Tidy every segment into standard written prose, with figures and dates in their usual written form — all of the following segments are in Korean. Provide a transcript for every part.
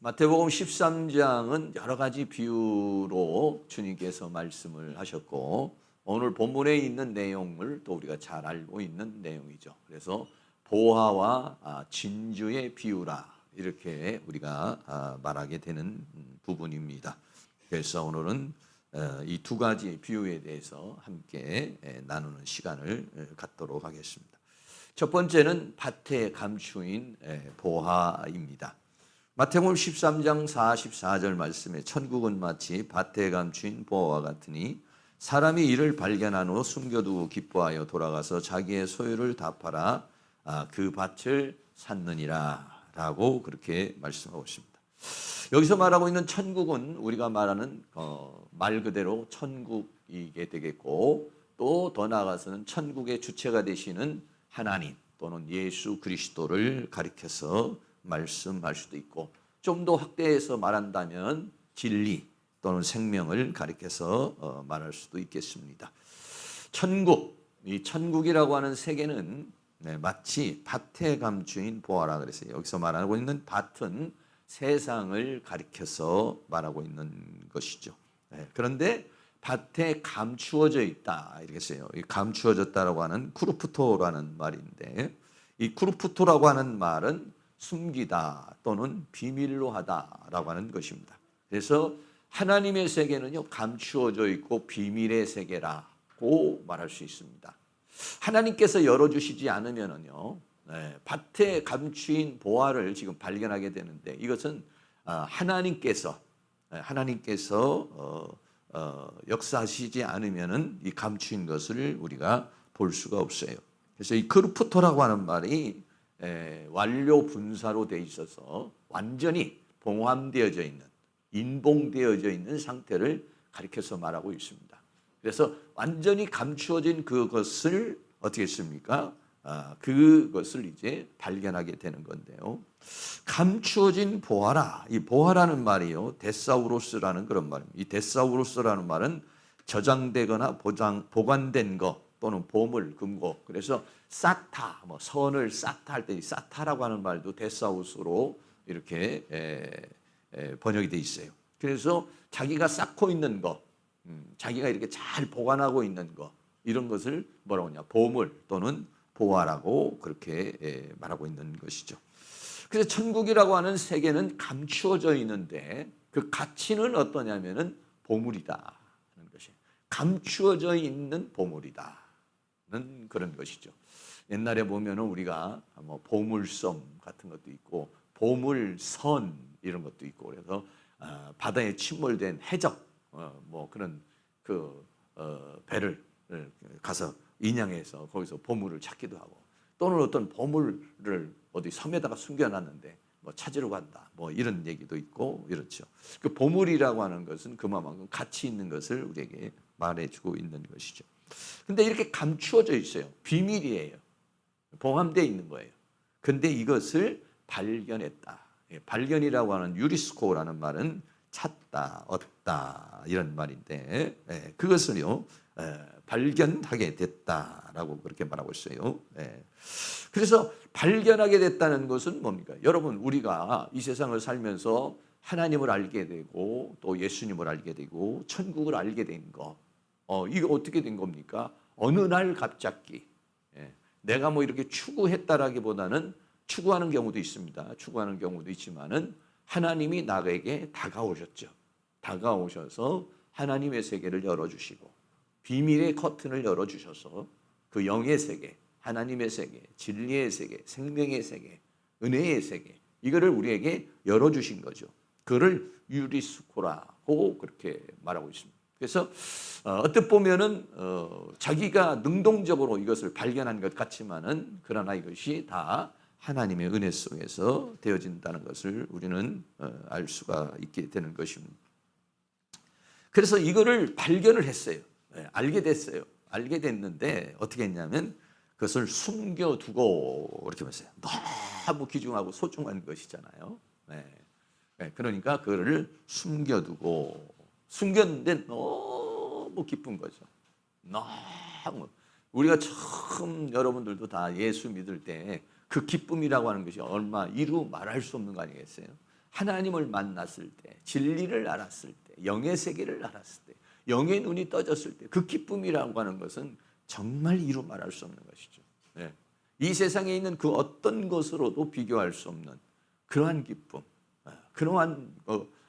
마태복음 13장은 여러 가지 비유로 주님께서 말씀을 하셨고 오늘 본문에 있는 내용을 또 우리가 잘 알고 있는 내용이죠. 그래서 보화와 진주의 비유라 이렇게 우리가 말하게 되는 부분입니다. 그래서 오늘은 이 두 가지 비유에 대해서 함께 나누는 시간을 갖도록 하겠습니다. 첫 번째는 밭의 감추인 보화입니다. 마태복음 13장 44절 말씀에 천국은 마치 밭에 감추인 보화와 같으니 사람이 이를 발견한 후 숨겨두고 기뻐하여 돌아가서 자기의 소유를 다 팔아 그 밭을 샀느니라 라고 그렇게 말씀하고 있습니다. 여기서 말하고 있는 천국은 우리가 말하는 말 그대로 천국이게 되겠고 또 더 나아가서는 천국의 주체가 되시는 하나님 또는 예수 그리스도를 가리켜서 말씀할 수도 있고 좀 더 확대해서 말한다면 진리 또는 생명을 가리켜서 말할 수도 있겠습니다. 천국, 이 천국이라고 하는 세계는 마치 밭에 감추인 보화라 그랬어요. 여기서 말하고 있는 밭은 세상을 가리켜서 말하고 있는 것이죠. 그런데 밭에 감추어져 있다 이렇게 써요. 감추어졌다라고 하는 크루프토라는 말인데 이 크루프토라고 하는 말은 숨기다 또는 비밀로 하다라고 하는 것입니다. 그래서 하나님의 세계는요 감추어져 있고 비밀의 세계라고 말할 수 있습니다. 하나님께서 열어주시지 않으면은요 밭에 감추인 보화를 지금 발견하게 되는데 이것은 하나님께서 역사하시지 않으면은 이 감추인 것을 우리가 볼 수가 없어요. 그래서 이 크루프토라고 하는 말이 완료 분사로 되어 있어서 완전히 봉함되어져 있는 인봉되어져 있는 상태를 가리켜서 말하고 있습니다. 그래서 완전히 감추어진 그것을 어떻게 했습니까? 그것을 이제 발견하게 되는 건데요. 감추어진 보화라. 이 보화라는 말이요 데사우로스라는 그런 말입니다. 이 데사우로스라는 말은 저장되거나 보관된 것 또는 보물, 금고. 그래서 사타, 선을 사타 할 때 사타라고 하는 말도 데사우스로 이렇게 번역이 돼 있어요. 그래서 자기가 쌓고 있는 것, 자기가 이렇게 잘 보관하고 있는 것 이런 것을 뭐라고 하냐 보물 또는 보화라고 그렇게 말하고 있는 것이죠. 그래서 천국이라고 하는 세계는 감추어져 있는데 그 가치는 어떠냐면은 보물이다 하는 것이 감추어져 있는 보물이다는 그런 것이죠. 옛날에 보면은 우리가 뭐 보물섬 같은 것도 있고 보물선 이런 것도 있고 그래서 바다에 침몰된 해적 뭐 그런 배를 가서 인양해서 거기서 보물을 찾기도 하고 또는 어떤 보물을 어디 섬에다가 숨겨놨는데 뭐 찾으러 간다 뭐 이런 얘기도 있고 이렇죠. 그 보물이라고 하는 것은 그만큼 가치 있는 것을 우리에게 말해주고 있는 것이죠. 근데 이렇게 감추어져 있어요. 비밀이에요. 봉함되어 있는 거예요. 근데 이것을 발견했다. 발견이라고 하는 유리스코라는 말은 찾다, 얻다 이런 말인데 그것을요 발견하게 됐다라고 그렇게 말하고 있어요. 그래서 발견하게 됐다는 것은 뭡니까? 여러분 우리가 이 세상을 살면서 하나님을 알게 되고 또 예수님을 알게 되고 천국을 알게 된 거 이거 어떻게 된 겁니까? 어느 날 갑자기 내가 뭐 이렇게 추구했다라기보다는 추구하는 경우도 있습니다. 추구하는 경우도 있지만은 하나님이 나에게 다가오셨죠. 다가오셔서 하나님의 세계를 열어주시고 비밀의 커튼을 열어주셔서 그 영의 세계, 하나님의 세계, 진리의 세계, 생명의 세계, 은혜의 세계 이거를 우리에게 열어주신 거죠. 그를 유리스코라고 그렇게 말하고 있습니다. 그래서 어떻게 보면은 자기가 능동적으로 이것을 발견한 것 같지만은 그러나 이것이 다 하나님의 은혜 속에서 되어진다는 것을 우리는 알 수가 있게 되는 것입니다. 그래서 이거를 발견을 했어요. 알게 됐어요. 알게 됐는데 어떻게 했냐면 그것을 숨겨두고 이렇게 했어요. 너무 귀중하고 소중한 것이잖아요. 그러니까 그거를 숨겼는데 너무 기쁜 거죠. 너무 우리가 처음 여러분들도 다 예수 믿을 때 그 기쁨이라고 하는 것이 얼마 이루 말할 수 없는 거 아니겠어요? 하나님을 만났을 때, 진리를 알았을 때, 영의 세계를 알았을 때, 영의 눈이 떠졌을 때 그 기쁨이라고 하는 것은 정말 이루 말할 수 없는 것이죠. 네. 이 세상에 있는 그 어떤 것으로도 비교할 수 없는 그러한 기쁨, 그러한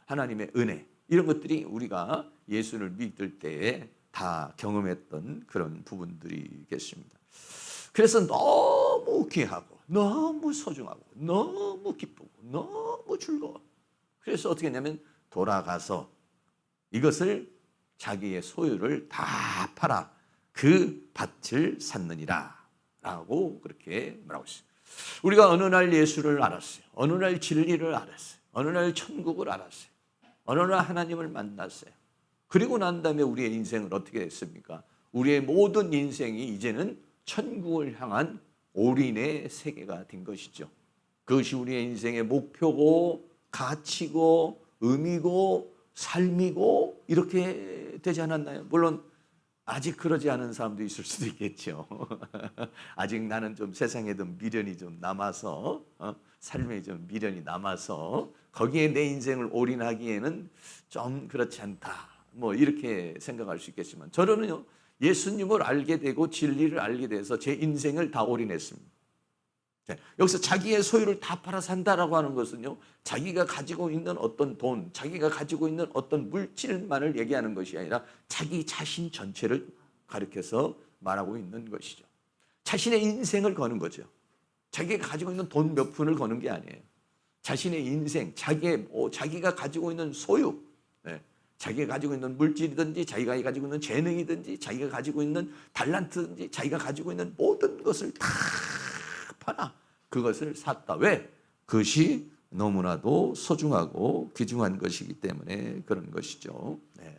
하나님의 은혜, 이런 것들이 우리가 예수를 믿을 때에 다 경험했던 그런 부분들이겠습니다. 그래서 너무 귀하고 너무 소중하고 너무 기쁘고 너무 즐거워. 그래서 어떻게 했냐면 돌아가서 이것을 자기의 소유를 다 팔아 그 밭을 샀느니라 라고 그렇게 말하고 있어요. 우리가 어느 날 예수를 알았어요. 어느 날 진리를 알았어요. 어느 날 천국을 알았어요. 어느 날 하나님을 만났어요. 그리고 난 다음에 우리의 인생은 어떻게 됐습니까? 우리의 모든 인생이 이제는 천국을 향한 올인의 세계가 된 것이죠. 그것이 우리의 인생의 목표고 가치고 의미고 삶이고 이렇게 되지 않았나요? 물론 아직 그러지 않은 사람도 있을 수도 있겠죠. 아직 나는 좀 세상에 좀 미련이 좀 남아서 삶에 좀 미련이 남아서 거기에 내 인생을 올인하기에는 좀 그렇지 않다. 뭐 이렇게 생각할 수 있겠지만 저는요, 예수님을 알게 되고 진리를 알게 돼서 제 인생을 다 올인했습니다. 여기서 자기의 소유를 다 팔아 산다라고 하는 것은요, 자기가 가지고 있는 어떤 돈, 자기가 가지고 있는 어떤 물질만을 얘기하는 것이 아니라 자기 자신 전체를 가리켜서 말하고 있는 것이죠. 자신의 인생을 거는 거죠. 자기가 가지고 있는 돈 몇 푼을 거는 게 아니에요. 자신의 인생, 자기가 가지고 있는 소유, 자기가 가지고 있는 물질이든지 자기가 가지고 있는 재능이든지 자기가 가지고 있는 달란트든지 자기가 가지고 있는 모든 것을 다 팔아 그것을 샀다. 왜? 그것이 너무나도 소중하고 귀중한 것이기 때문에 그런 것이죠. 네.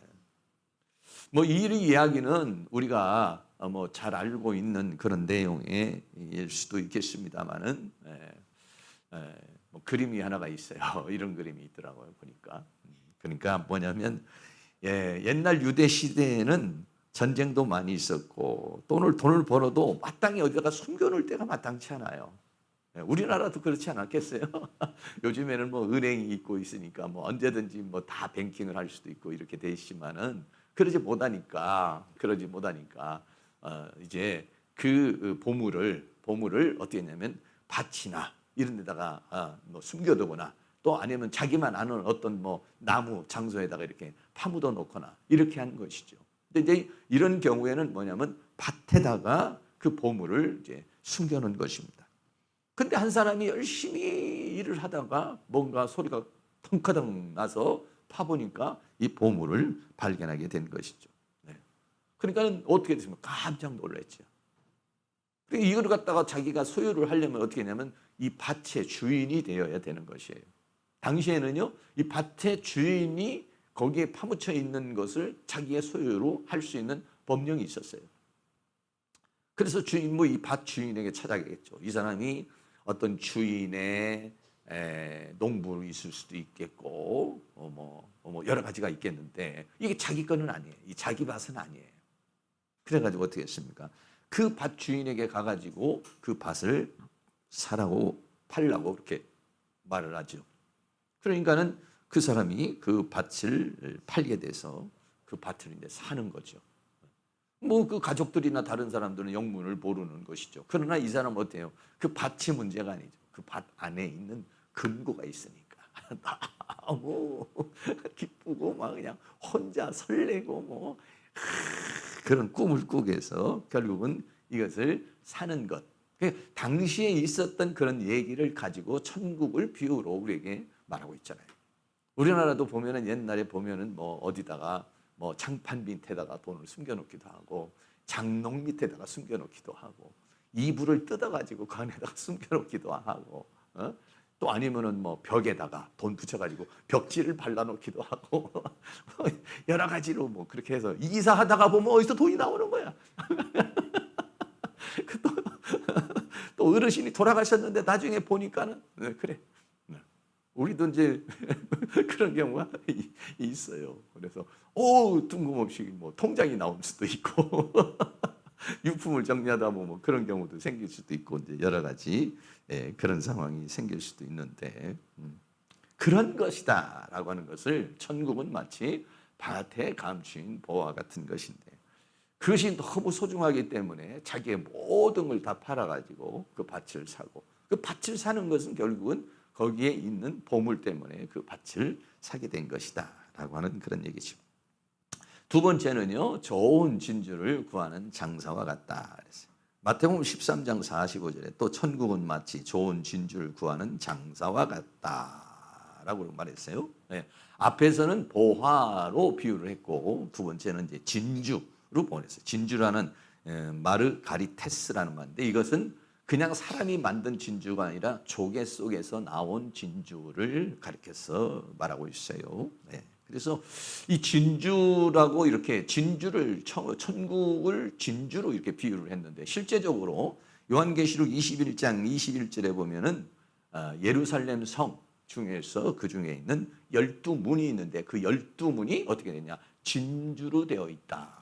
뭐 이 이야기는 우리가 뭐 잘 알고 있는 그런 내용일 수도 있겠습니다만은 뭐 그림이 하나가 있어요. 이런 그림이 있더라고요. 보니까. 그러니까 뭐냐면 옛날 유대 시대에는 전쟁도 많이 있었고 돈을 벌어도 마땅히 어디다가 숨겨놓을 때가 마땅치 않아요. 우리나라도 그렇지 않았겠어요? 요즘에는 뭐 은행이 있고 있으니까 뭐 언제든지 뭐 다 뱅킹을 할 수도 있고 이렇게 돼 있지만은 그러지 못하니까 이제 그 보물을 어떻게 했냐면 밭이나 이런 데다가 뭐 숨겨두거나 또 아니면 자기만 아는 어떤 뭐 나무 장소에다가 이렇게 파묻어 놓거나 이렇게 하는 것이죠. 근데 이제 이런 경우에는 뭐냐면 밭에다가 그 보물을 이제 숨겨놓은 것입니다. 근데 한 사람이 열심히 일을 하다가 뭔가 소리가 텅커덩 나서 파보니까 이 보물을 발견하게 된 것이죠. 그러니까 어떻게 됐습니까? 깜짝 놀랐죠. 그러니까 이걸 갖다가 자기가 소유를 하려면 어떻게 하냐면 이 밭의 주인이 되어야 되는 것이에요. 당시에는요, 이 밭의 주인이 거기에 파묻혀 있는 것을 자기의 소유로 할 수 있는 법령이 있었어요. 그래서 이 밭 주인에게 찾아가겠죠. 이 사람이 어떤 주인의 농부로 있을 수도 있겠고, 뭐 여러 가지가 있겠는데 이게 자기 거는 아니에요. 이 자기 밭은 아니에요. 그래가지고 어떻게 했습니까? 그 밭 주인에게 가가지고 그 밭을 사라고 팔라고 그렇게 말을 하죠. 그러니까는 그 사람이 그 밭을 팔게 돼서 그 밭을 이제 사는 거죠. 뭐 그 가족들이나 다른 사람들은 영문을 모르는 것이죠. 그러나 이 사람은 어때요? 그 밭이 문제가 아니죠. 그 밭 안에 있는 금고가 있으니까 너무 기쁘고 막 그냥 혼자 설레고 뭐 그런 꿈을 꾸게 해서 결국은 이것을 사는 것. 당시에 있었던 그런 얘기를 가지고 천국을 비유로 우리에게 말하고 있잖아요. 우리나라도 보면은 옛날에 보면은 뭐 어디다가 뭐 장판 밑에다가 돈을 숨겨놓기도 하고 장롱 밑에다가 숨겨놓기도 하고 이불을 뜯어가지고 그 안에다가 숨겨놓기도 하고 또 아니면은 뭐 벽에다가 돈 붙여가지고 벽지를 발라놓기도 하고 여러 가지로 뭐 그렇게 해서 이사하다가 보면 어디서 돈이 나오는 거야. 또 어르신이 돌아가셨는데 나중에 보니까는 그래. 우리도 이제 그런 경우가 있어요. 그래서 뜬금없이 뭐 통장이 나올 수도 있고 유품을 정리하다 보면 뭐 그런 경우도 생길 수도 있고 이제 여러 가지 그런 상황이 생길 수도 있는데 그런 것이다라고 하는 것을 천국은 마치 밭에 감추인 보화 같은 것인데 그것이 너무 소중하기 때문에 자기의 모든 걸 다 팔아가지고 그 밭을 사고 그 밭을 사는 것은 결국은 거기에 있는 보물 때문에 그 밭을 사게 된 것이다 라고 하는 그런 얘기죠. 두 번째는요, 좋은 진주를 구하는 장사와 같다 그랬어요. 마태복음 13장 45절에 또 천국은 마치 좋은 진주를 구하는 장사와 같다라고 말했어요. 네. 앞에서는 보화로 비유를 했고 두 번째는 이제 진주로 보냈어요. 진주라는 마르가리테스라는 말인데 이것은 그냥 사람이 만든 진주가 아니라 조개 속에서 나온 진주를 가리켜서 말하고 있어요. 네. 그래서 이 진주라고 이렇게 진주를 천국을 진주로 이렇게 비유를 했는데 실제적으로 요한계시록 21장 21절에 보면은 예루살렘 성 중에서 그 중에 있는 12문이 있는데 그 12문이 어떻게 되냐? 진주로 되어 있다.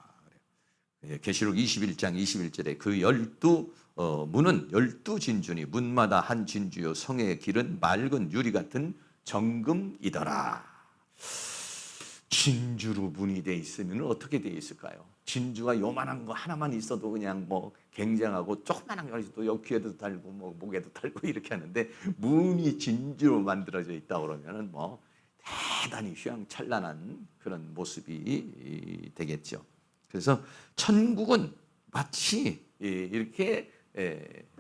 계시록 21장 21절에 그 12문은 12진주니 문마다 한 진주요 성의 길은 맑은 유리 같은 정금이더라. 진주로 문이 돼 있으면 어떻게 돼 있을까요? 진주가 요만한 거 하나만 있어도 그냥 뭐 굉장하고 조그만한 거 있어도 여기 귀에도 달고 뭐 목에도 달고 이렇게 하는데 문이 진주로 만들어져 있다 그러면은 뭐 대단히 휘황찬란한 그런 모습이 되겠죠. 그래서 천국은 마치 이렇게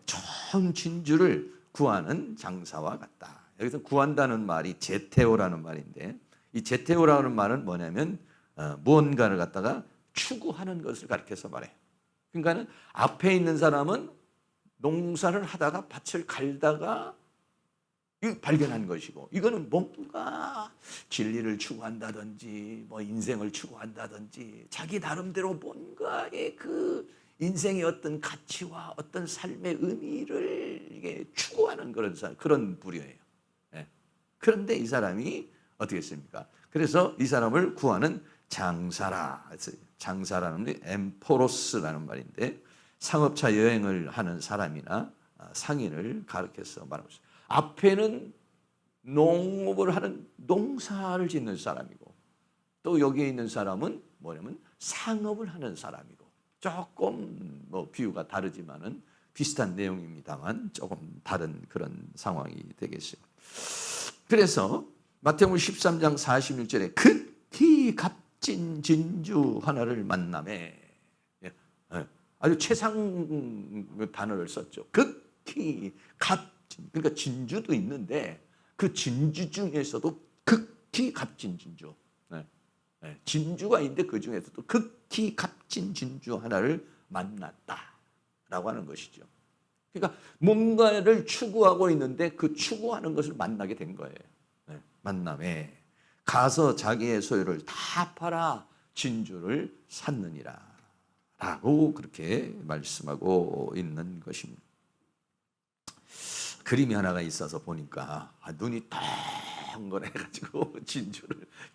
좋은 진주를 구하는 장사와 같다. 여기서 구한다는 말이 제테오라는 말인데 이 제테오라는 말은 뭐냐면 무언가를 갖다가 추구하는 것을 가리켜서 말해요. 그러니까는 앞에 있는 사람은 농사를 하다가 밭을 갈다가 발견한 것이고 이거는 뭔가 진리를 추구한다든지 뭐 인생을 추구한다든지 자기 나름대로 뭔가의 그 인생의 어떤 가치와 어떤 삶의 의미를 이게 추구하는 그런 부류예요. 네. 그런데 이 사람이 어떻게 했습니까? 그래서 이 사람을 구하는 장사라. 장사라는 게 엠포로스라는 말인데 상업차 여행을 하는 사람이나 상인을 가르쳐서 말하고 있어요. 앞에는 농업을 하는 농사를 짓는 사람이고 또 여기에 있는 사람은 뭐냐면 상업을 하는 사람이고 조금 뭐 비유가 다르지만은 비슷한 내용입니다만 조금 다른 그런 상황이 되겠어요. 그래서 마태복음 13장 46절에 극히 값진 진주 하나를 만나매 아주 최상 단어를 썼죠. 극히 값진 그러니까 진주도 있는데 그 진주 중에서도 극히 값진 진주 진주가 있는데 그 중에서도 극히 값진 진주 하나를 만났다라고 하는 것이죠. 그러니까 뭔가를 추구하고 있는데 그 추구하는 것을 만나게 된 거예요. 만남에 가서 자기의 소유를 다 팔아 진주를 샀느니라 라고 그렇게 말씀하고 있는 것입니다. 그림이 하나가 있어서 보니까 눈이 동그래가지고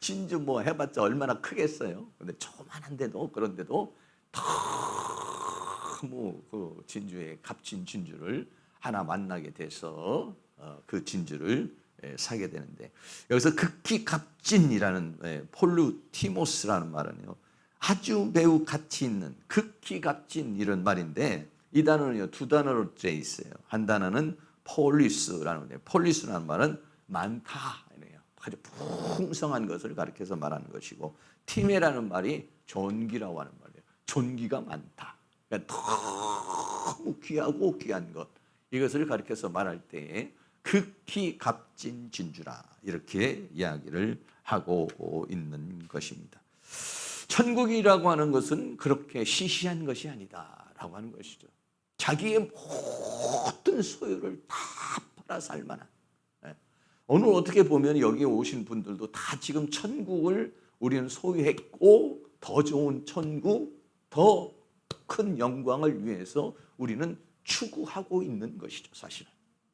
진주 뭐 해봤자 얼마나 크겠어요. 근데 조그만한데도 그런데도 너무 그 진주의 값진 진주를 하나 만나게 돼서 그 진주를 사게 되는데 여기서 극히 값진이라는 폴루티모스라는 말은요 아주 매우 가치 있는 극히 값진 이런 말인데 이 단어는요 두 단어로 되어 있어요. 한 단어는 폴리스라는 거예요. 폴리스라는 말은 많다 아주 풍성한 것을 가리켜서 말하는 것이고 티메라는 말이 존귀라고 하는 말이에요. 존귀가 많다. 그러니까 너무 귀하고 귀한 것 이것을 가리켜서 말할 때에 극히 값진 진주라 이렇게 이야기를 하고 있는 것입니다. 천국이라고 하는 것은 그렇게 시시한 것이 아니다라고 하는 것이죠. 자기의 모든 소유를 다 팔아 살 만한 오늘 어떻게 보면 여기에 오신 분들도 다 지금 천국을 우리는 소유했고 더 좋은 천국, 더 큰 영광을 위해서 우리는 추구하고 있는 것이죠. 사실은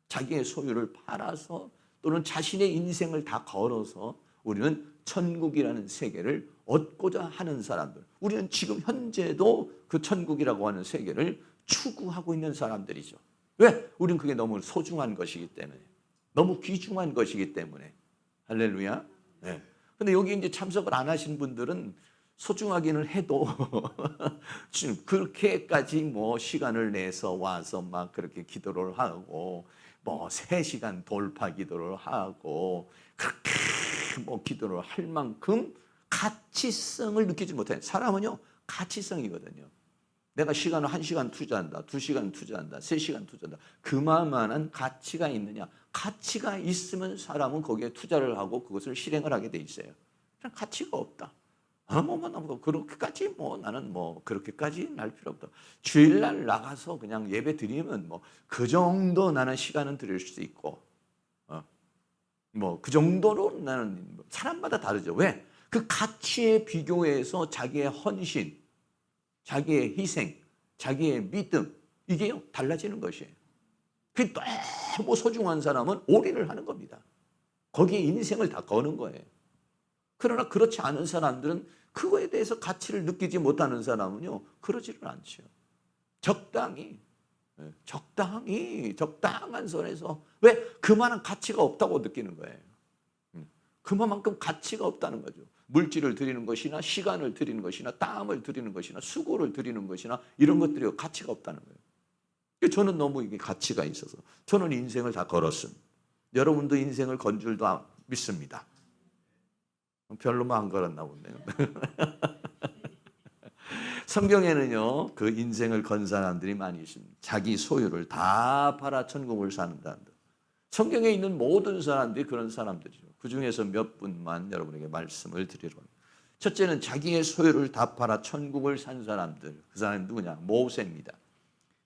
자기의 소유를 팔아서 또는 자신의 인생을 다 걸어서 우리는 천국이라는 세계를 얻고자 하는 사람들. 우리는 지금 현재도 그 천국이라고 하는 세계를 추구하고 있는 사람들이죠. 왜? 우리는 그게 너무 소중한 것이기 때문에 너무 귀중한 것이기 때문에 할렐루야. 네. 근데 여기 이제 참석을 안 하신 분들은 소중하기는 해도 지금 그렇게까지 뭐 시간을 내서 와서 막 그렇게 기도를 하고 뭐 3시간 돌파 기도를 하고 그렇게 뭐 기도를 할 만큼 가치성을 느끼지 못해. 사람은요, 가치성이거든요. 내가 시간을 1시간 투자한다, 2시간 투자한다, 3시간 투자한다. 그만한 가치가 있느냐? 가치가 있으면 사람은 거기에 투자를 하고 그것을 실행을 하게 돼 있어요. 그냥 가치가 없다. 뭐 그렇게까지 뭐 나는 뭐 그렇게까지 날 필요 없다. 주일날 나가서 그냥 예배 드리면 뭐 그 정도 나는 시간은 드릴 수 있고, 뭐 그 정도로 나는 사람마다 다르죠. 왜? 그 가치에 비교해서 자기의 헌신, 자기의 희생, 자기의 믿음 이게요 달라지는 것이에요. 그 너무 소중한 사람은 올인을 하는 겁니다. 거기에 인생을 다 거는 거예요. 그러나 그렇지 않은 사람들은 그거에 대해서 가치를 느끼지 못하는 사람은요 그러지를 않죠. 적당히 적당한 선에서 왜 그만한 가치가 없다고 느끼는 거예요. 그만큼 가치가 없다는 거죠. 물질을 드리는 것이나 시간을 드리는 것이나 땀을 드리는 것이나 수고를 드리는 것이나 이런 것들이 가치가 없다는 거예요. 저는 너무 이게 가치가 있어서 저는 인생을 다 걸었습니다. 여러분도 인생을 건 줄도 믿습니다. 별로만 안 걸었나 보네요. 성경에는요 그 인생을 건 사람들이 많이 있습니다. 자기 소유를 다 팔아 천국을 사는다. 성경에 있는 모든 사람들이 그런 사람들이죠. 그 중에서 몇 분만 여러분에게 말씀을 드리러 합니다. 첫째는 자기의 소유를 다 팔아 천국을 산 사람들. 그 사람이 누구냐? 모세입니다.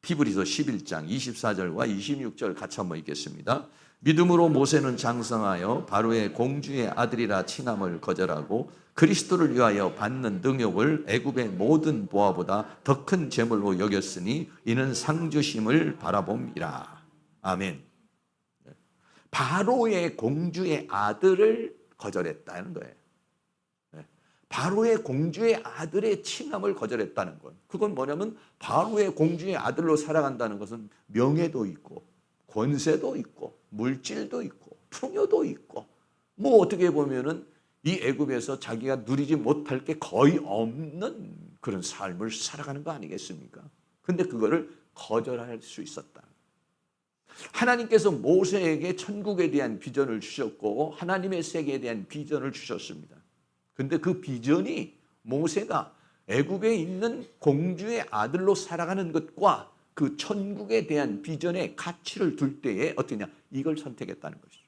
히브리서 11장 24절과 26절 같이 한번 읽겠습니다. 믿음으로 모세는 장성하여 바로의 공주의 아들이라 칭함을 거절하고 그리스도를 위하여 받는 능욕을 애굽의 모든 보화보다 더 큰 재물로 여겼으니 이는 상 주심을 바라봄이라. 아멘. 바로의 공주의 아들을 거절했다는 거예요. 바로의 공주의 아들의 칭함을 거절했다는 것. 그건 뭐냐면 바로의 공주의 아들로 살아간다는 것은 명예도 있고 권세도 있고 물질도 있고 풍요도 있고 뭐 어떻게 보면은 이 애굽에서 자기가 누리지 못할 게 거의 없는 그런 삶을 살아가는 거 아니겠습니까? 근데 그거를 거절할 수 있었다. 하나님께서 모세에게 천국에 대한 비전을 주셨고 하나님의 세계에 대한 비전을 주셨습니다. 근데 그 비전이 모세가 애굽에 있는 공주의 아들로 살아가는 것과 그 천국에 대한 비전의 가치를 둘 때에 어떠냐? 이걸 선택했다는 것이죠.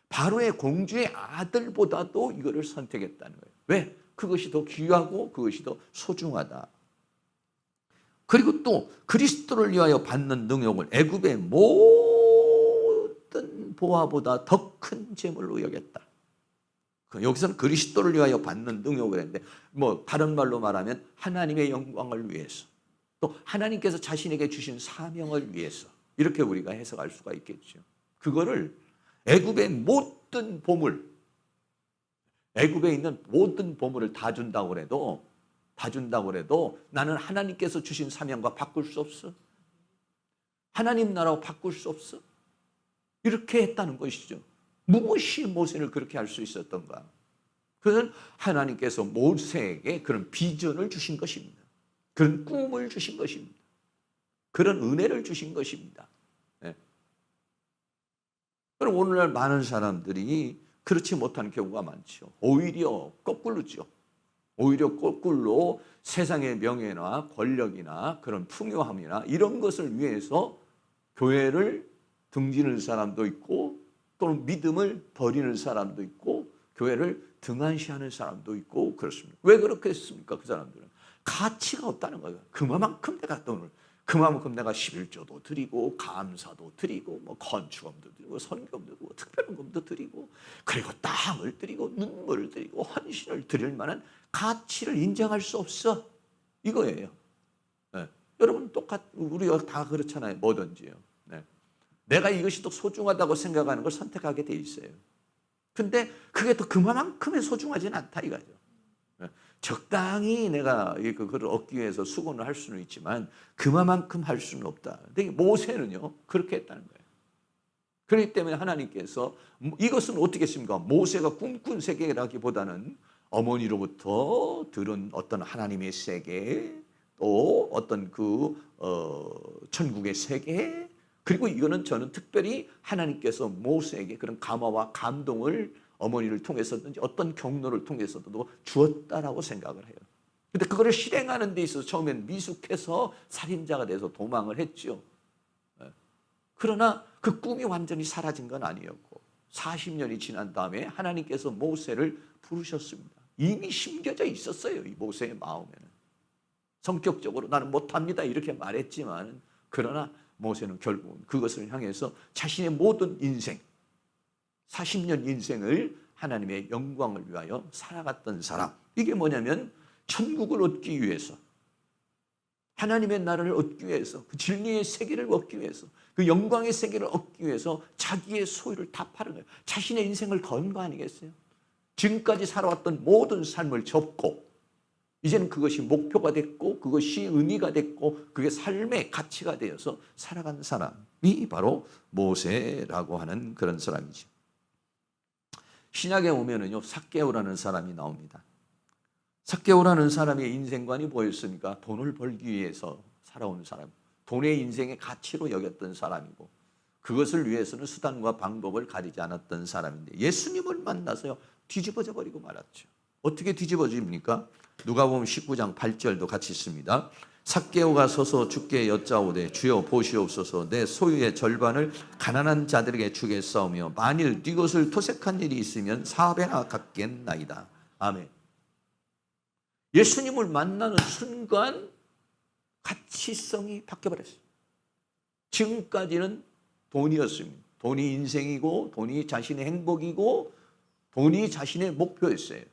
바로의 공주의 아들보다도 이거를 선택했다는 거예요. 왜? 그것이 더 귀하고 그것이 더 소중하다. 그리고 또 그리스도를 위하여 받는 능력을 애굽의 모든 보화보다 더 큰 재물로 여겼다. 여기서는 그리스도를 위하여 받는 능력을 했는데 뭐 다른 말로 말하면 하나님의 영광을 위해서 또 하나님께서 자신에게 주신 사명을 위해서 이렇게 우리가 해석할 수가 있겠죠. 그거를 애굽의 모든 보물, 애굽에 있는 모든 보물을 다 준다고 해도 나는 하나님께서 주신 사명과 바꿀 수 없어. 하나님 나라와 바꿀 수 없어. 이렇게 했다는 것이죠. 무엇이 모세를 그렇게 할 수 있었던가? 그는 하나님께서 모세에게 그런 비전을 주신 것입니다. 그런 꿈을 주신 것입니다. 그런 은혜를 주신 것입니다. 네. 그럼 오늘날 많은 사람들이 그렇지 못한 경우가 많죠. 오히려 거꾸로죠. 오히려 거꾸로 세상의 명예나 권력이나 그런 풍요함이나 이런 것을 위해서 교회를 등지는 사람도 있고 또는 믿음을 버리는 사람도 있고 교회를 등한시하는 사람도 있고 그렇습니다. 왜 그렇게 했습니까? 그 사람들은 가치가 없다는 거예요. 그만큼 내가 돈을 그만큼 내가 11조도 드리고 감사도 드리고 뭐 건축금도 드리고 선금도 드리고 특별금도 드리고 그리고 땀을 드리고 눈물을 드리고 헌신을 드릴 만한 가치를 인정할 수 없어. 이거예요. 네. 여러분 우리가 다 그렇잖아요. 뭐든지요. 네. 내가 이것이 더 소중하다고 생각하는 걸 선택하게 돼 있어요. 근데 그게 또 그만큼의 소중하지는 않다 이거죠. 네. 적당히 내가 그걸 얻기 위해서 수고는 할 수는 있지만 그만큼 할 수는 없다. 근데 모세는요 그렇게 했다는 거예요. 그렇기 때문에 하나님께서 이것은 어떻게 했습니까? 모세가 꿈꾼 세계라기보다는 어머니로부터 들은 어떤 하나님의 세계, 또 어떤 천국의 세계, 그리고 이거는 저는 특별히 하나님께서 모세에게 그런 감화와 감동을 어머니를 통해서든지 어떤 경로를 통해서도 주었다라고 생각을 해요. 근데 그거를 실행하는 데 있어서 처음엔 미숙해서 살인자가 돼서 도망을 했죠. 그러나 그 꿈이 완전히 사라진 건 아니었고 40년이 지난 다음에 하나님께서 모세를 부르셨습니다. 이미 심겨져 있었어요. 이 모세의 마음에는. 성격적으로 나는 못합니다 이렇게 말했지만 그러나 모세는 결국은 그것을 향해서 자신의 모든 인생 40년 인생을 하나님의 영광을 위하여 살아갔던 사람. 이게 뭐냐면 천국을 얻기 위해서 하나님의 나라를 얻기 위해서 그 진리의 세계를 얻기 위해서 그 영광의 세계를 얻기 위해서 자기의 소유를 다 파는 거예요. 자신의 인생을 건 거 아니겠어요? 지금까지 살아왔던 모든 삶을 접고 이제는 그것이 목표가 됐고 그것이 의미가 됐고 그게 삶의 가치가 되어서 살아가는 사람이 바로 모세라고 하는 그런 사람이죠. 신약에 오면은요 삭개오라는 사람이 나옵니다. 삭개오라는 사람의 인생관이 뭐였습니까? 돈을 벌기 위해서 살아온 사람, 돈의 인생의 가치로 여겼던 사람이고 그것을 위해서는 수단과 방법을 가리지 않았던 사람인데 예수님을 만나서요 뒤집어져 버리고 말았죠. 어떻게 뒤집어집니까? 누가복음 19장 8절도 같이 있습니다. 삭개오가 서서 주께 여짜오되 주여 보시옵소서 내 소유의 절반을 가난한 자들에게 주겠사오며 만일 네 것을 토색한 일이 있으면 4배나 갚겠나이다. 아멘. 예수님을 만나는 순간 가치성이 바뀌어버렸어요. 지금까지는 돈이었습니다. 돈이 인생이고 돈이 자신의 행복이고 돈이 자신의 목표였어요.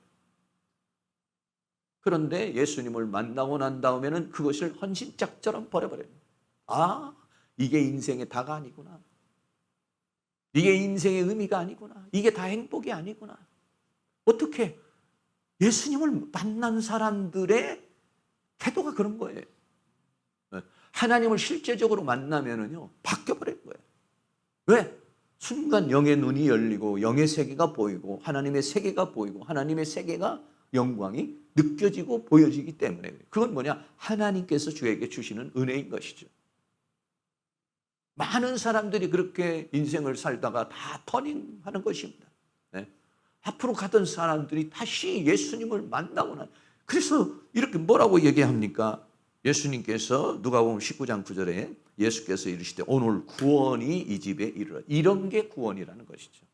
그런데 예수님을 만나고 난 다음에는 그것을 헌신짝처럼 버려버려요. 아, 이게 인생의 다가 아니구나. 이게 인생의 의미가 아니구나. 이게 다 행복이 아니구나. 어떻게 예수님을 만난 사람들의 태도가 그런 거예요. 하나님을 실제적으로 만나면은요 바뀌어버린 거예요. 왜? 순간 영의 눈이 열리고 영의 세계가 보이고 하나님의 세계가 보이고 하나님의 세계가 영광이 느껴지고 보여지기 때문에 그건 뭐냐? 하나님께서 주에게 주시는 은혜인 것이죠. 많은 사람들이 그렇게 인생을 살다가 다 터닝하는 것입니다. 네? 앞으로 가던 사람들이 다시 예수님을 만나고 난 그래서 이렇게 뭐라고 얘기합니까? 예수님께서 누가복음 19장 9절에 예수께서 이르시되 오늘 구원이 이 집에 이르러 이런 게 구원이라는 것이죠.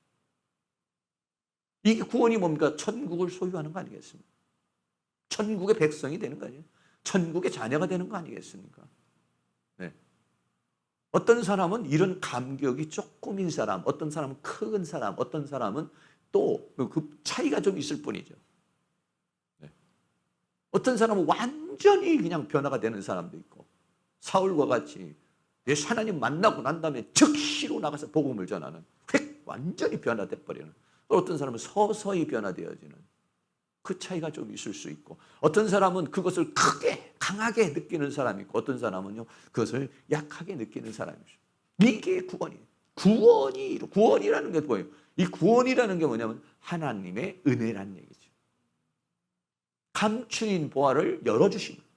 이게 구원이 뭡니까? 천국을 소유하는 거 아니겠습니까? 천국의 백성이 되는 거 아니에요? 천국의 자녀가 되는 거 아니겠습니까? 네. 어떤 사람은 이런 감격이 조금인 사람, 어떤 사람은 큰 사람, 어떤 사람은 또 그 차이가 좀 있을 뿐이죠. 네. 어떤 사람은 완전히 그냥 변화가 되는 사람도 있고 사울과 같이 예수 하나님 만나고 난 다음에 즉시로 나가서 복음을 전하는 획 완전히 변화돼 버리는 어떤 사람은 서서히 변화되어지는 그 차이가 좀 있을 수 있고 어떤 사람은 그것을 크게 강하게 느끼는 사람이 있고 어떤 사람은요 그것을 약하게 느끼는 사람이죠. 이게 구원이에요. 구원이라는 게 뭐예요? 이 구원이라는 게 뭐냐면 하나님의 은혜라는 얘기죠. 감추인 보화를 열어주신 거예요.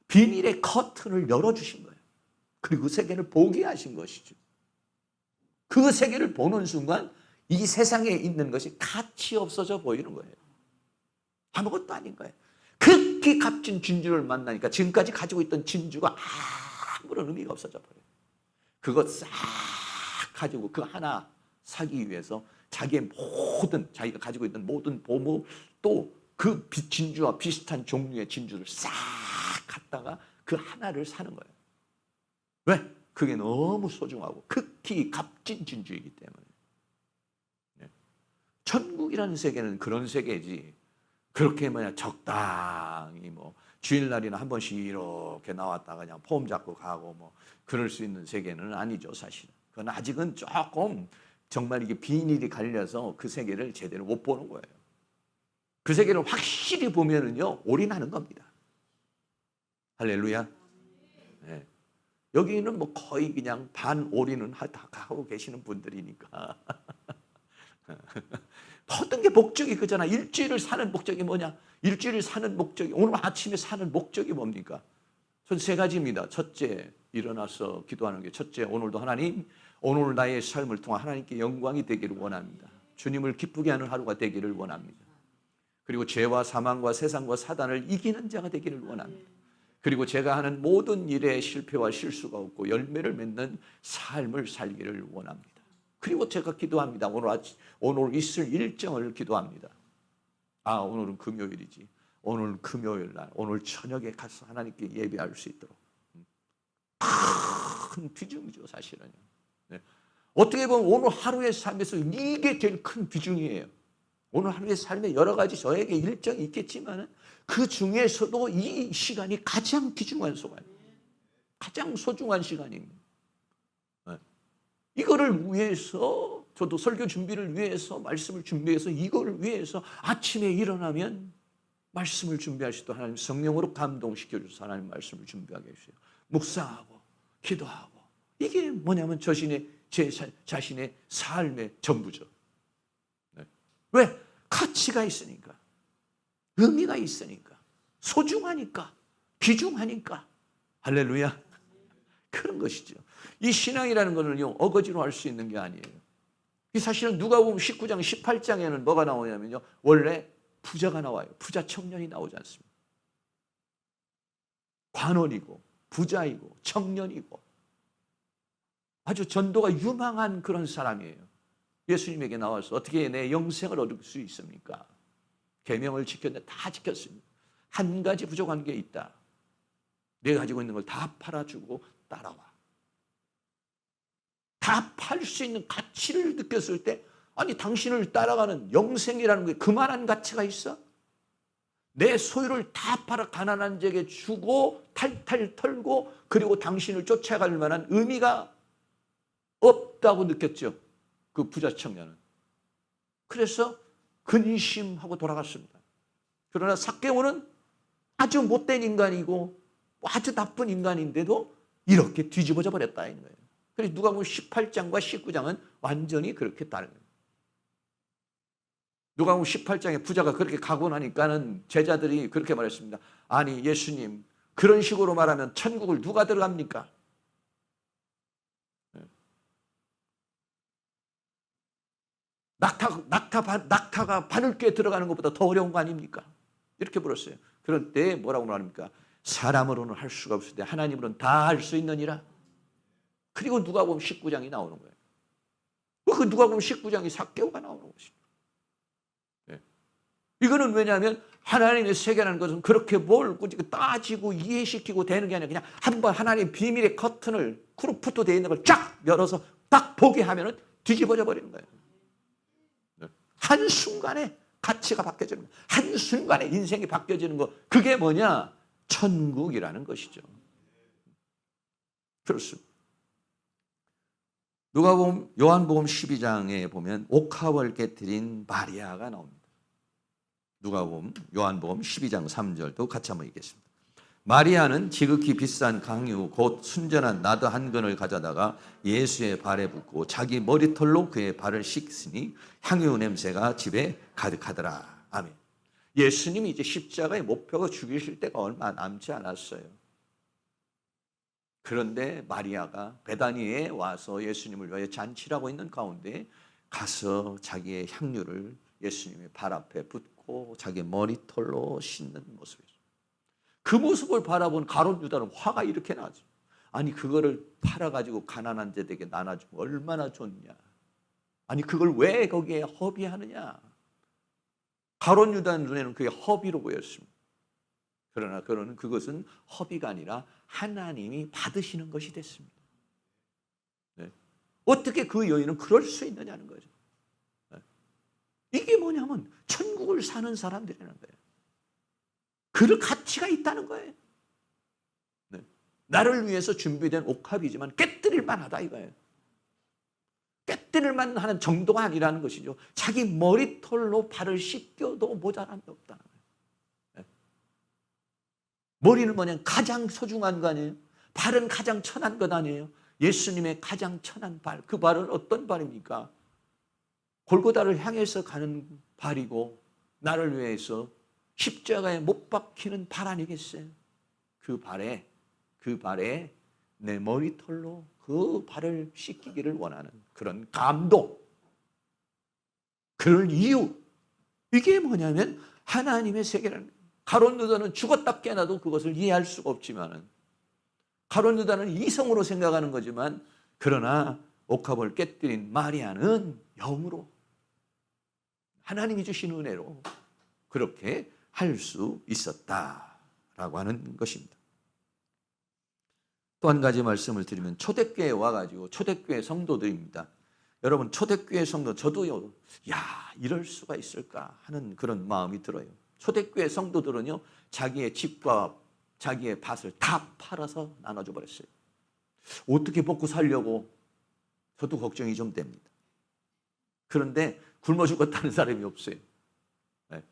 비밀의 커튼을 열어주신 거예요. 그리고 그 세계를 보게 하신 것이죠. 그 세계를 보는 순간 이 세상에 있는 것이 가치 없어져 보이는 거예요. 아무것도 아닌 거예요. 극히 값진 진주를 만나니까 지금까지 가지고 있던 진주가 아무런 의미가 없어져 버려요. 그것 싹 가지고 그 하나 사기 위해서 자기의 모든 자기가 가지고 있는 모든 보물 또 그 진주와 비슷한 종류의 진주를 싹 갖다가 그 하나를 사는 거예요. 왜? 그게 너무 소중하고 극히 값진 진주이기 때문에. 천국이라는 세계는 그런 세계지. 그렇게 적당히 주일날이나 한 번씩 이렇게 나왔다가 그냥 폼 잡고 가고 그럴 수 있는 세계는 아니죠, 사실은. 그건 아직은 조금 정말 이게 비닐이 갈려서 그 세계를 제대로 못 보는 거예요. 그 세계를 확실히 보면은요, 올인하는 겁니다. 할렐루야. 네. 여기는 뭐 거의 그냥 반 올인은 다 하고 계시는 분들이니까. 모든 게 목적이 그잖아. 일주일을 사는 목적이 뭐냐? 일주일을 사는 목적이, 오늘 아침에 사는 목적이 뭡니까? 전 세 가지입니다. 첫째, 일어나서 기도하는 게 첫째, 오늘도 하나님, 오늘 나의 삶을 통해 하나님께 영광이 되기를 원합니다. 주님을 기쁘게 하는 하루가 되기를 원합니다. 그리고 죄와 사망과 세상과 사단을 이기는 자가 되기를 원합니다. 그리고 제가 하는 모든 일에 실패와 실수가 없고 열매를 맺는 삶을 살기를 원합니다. 그리고 제가 기도합니다. 오늘 있을 일정을 기도합니다. 오늘은 금요일이지. 오늘 금요일 날, 오늘 저녁에 가서 하나님께 예배할 수 있도록. 큰 비중이죠, 사실은요. 네. 어떻게 보면 오늘 하루의 삶에서 이게 제일 큰 비중이에요. 오늘 하루의 삶에 여러 가지 저에게 일정이 있겠지만 그 중에서도 이 시간이 가장 귀중한 시간, 가장 소중한 시간입니다. 네. 이거를 위해서 저도 설교 준비를 위해서 말씀을 준비해서 이거를 위해서 아침에 일어나면 말씀을 준비할 수도 하나님 성령으로 감동시켜 주셔서 하나님 말씀을 준비하게 해주세요. 묵상하고 기도하고 이게 뭐냐면 제 자신의 삶의 전부죠. 네. 왜? 가치가 있으니까, 의미가 있으니까, 소중하니까, 귀중하니까. 할렐루야. 그런 것이죠. 이 신앙이라는 것은요, 어거지로 할 수 있는 게 아니에요. 사실은 누가 보면 19장, 18장에는 뭐가 나오냐면요, 원래 부자가 나와요. 부자 청년이 나오지 않습니다. 관원이고 부자이고 청년이고 아주 전도가 유망한 그런 사람이에요. 예수님에게 나와서 어떻게 내 영생을 얻을 수 있습니까? 계명을 지켰는데 다 지켰습니다. 한 가지 부족한 게 있다. 내가 가지고 있는 걸 다 팔아주고 따라와. 다 팔 수 있는 가치를 느꼈을 때, 아니 당신을 따라가는 영생이라는 게 그만한 가치가 있어? 내 소유를 다 팔아 가난한 자에게 주고 탈탈 털고 그리고 당신을 쫓아갈 만한 의미가 없다고 느꼈죠. 그 부자 청년은. 그래서 근심하고 돌아갔습니다. 그러나 삭개오는 아주 못된 인간이고 아주 나쁜 인간인데도 이렇게 뒤집어져 버렸다 이런 거예요. 그래서 누가 보면 18장과 19장은 완전히 그렇게 다른 거예요. 누가 보면 18장에 부자가 그렇게 가고 나니까는 제자들이 그렇게 말했습니다. 아니 예수님, 그런 식으로 말하면 천국을 누가 들어갑니까? 낙타가 바늘귀에 들어가는 것보다 더 어려운 거 아닙니까? 이렇게 물었어요. 그럴 때 뭐라고 말합니까? 사람으로는 할 수가 없을 때 하나님으로는 다 할 수 있느니라. 그리고 누가 보면 19장이 나오는 거예요. 그 누가 보면 19장이 삭개오가 나오는 것입니다. 네. 이거는 왜냐하면 하나님의 세계라는 것은 그렇게 뭘 꾸짖고 따지고 이해시키고 되는 게 아니라 그냥 한번 하나님의 비밀의 커튼을 크루프토 되어 있는 걸 쫙 열어서 딱 보게 하면 뒤집어져 버리는 거예요. 한순간에 가치가 바뀌어지는 거예요. 한순간에 인생이 바뀌어지는 거. 그게 뭐냐? 천국이라는 것이죠. 그렇습니다. 누가복음 요한복음 12장에 보면 옥합을 깨뜨린 마리아가 나옵니다. 누가복음 요한복음 12장 3절도 같이 한번 읽겠습니다. 마리아는 지극히 비싼 강유 곧 순전한 나드 한 근을 가져다가 예수의 발에 붓고 자기 머리털로 그의 발을 씻으니 향유 냄새가 집에 가득하더라. 아멘. 예수님이 이제 십자가의 목표가 죽이실 때가 얼마 남지 않았어요. 그런데 마리아가 베다니에 와서 예수님을 위하여 잔치를 하고 있는 가운데 가서 자기의 향유를 예수님의 발 앞에 붓고 자기 머리털로 씻는 모습이죠. 그 모습을 바라본 가룟 유다는 화가 이렇게 나죠. 아니 그거를 팔아가지고 가난한 자들에게 나눠주면 얼마나 좋냐. 아니 그걸 왜 거기에 허비하느냐. 가룟 유다 눈에는 그게 허비로 보였습니다. 그러나 그는 그것은 허비가 아니라 하나님이 받으시는 것이 됐습니다. 네. 어떻게 그 여인은 그럴 수 있느냐는 거죠. 네. 이게 뭐냐면 천국을 사는 사람들이라는 거예요. 그 가치가 있다는 거예요. 네. 나를 위해서 준비된 옥합이지만 깨뜨릴 만하다 이거예요. 깨뜨릴 만하는 정도가 아니라는 것이죠. 자기 머리털로 발을 씻겨도 모자란 게 없다는 거예요. 네. 머리는 뭐냐 가장 소중한 거 아니에요. 발은 가장 천한 것 아니에요? 예수님의 가장 천한 발, 그 발은 어떤 발입니까? 골고다를 향해서 가는 발이고 나를 위해서 십자가에 못 박히는 발 아니겠어요? 그 발에 내 머리털로 그 발을 씻기기를 원하는 그런 감동, 그런 이유, 이게 뭐냐면 하나님의 세계라는 거예요. 가룟 유다는 죽었다 깨어나도 그것을 이해할 수가 없지만은, 가룟 유다는 이성으로 생각하는 거지만, 그러나 옥합을 깨뜨린 마리아는 영으로, 하나님이 주신 은혜로 그렇게 할 수 있었다라고 하는 것입니다. 또 한 가지 말씀을 드리면, 초대교회에 와가지고 초대교회 성도들입니다. 여러분, 초대교회 성도, 저도요, 이럴 수가 있을까 하는 그런 마음이 들어요. 초대교회 성도들은요, 자기의 집과 자기의 밭을 다 팔아서 나눠줘 버렸어요. 어떻게 먹고 살려고 저도 걱정이 좀 됩니다. 그런데 굶어 죽었다는 사람이 없어요. 네.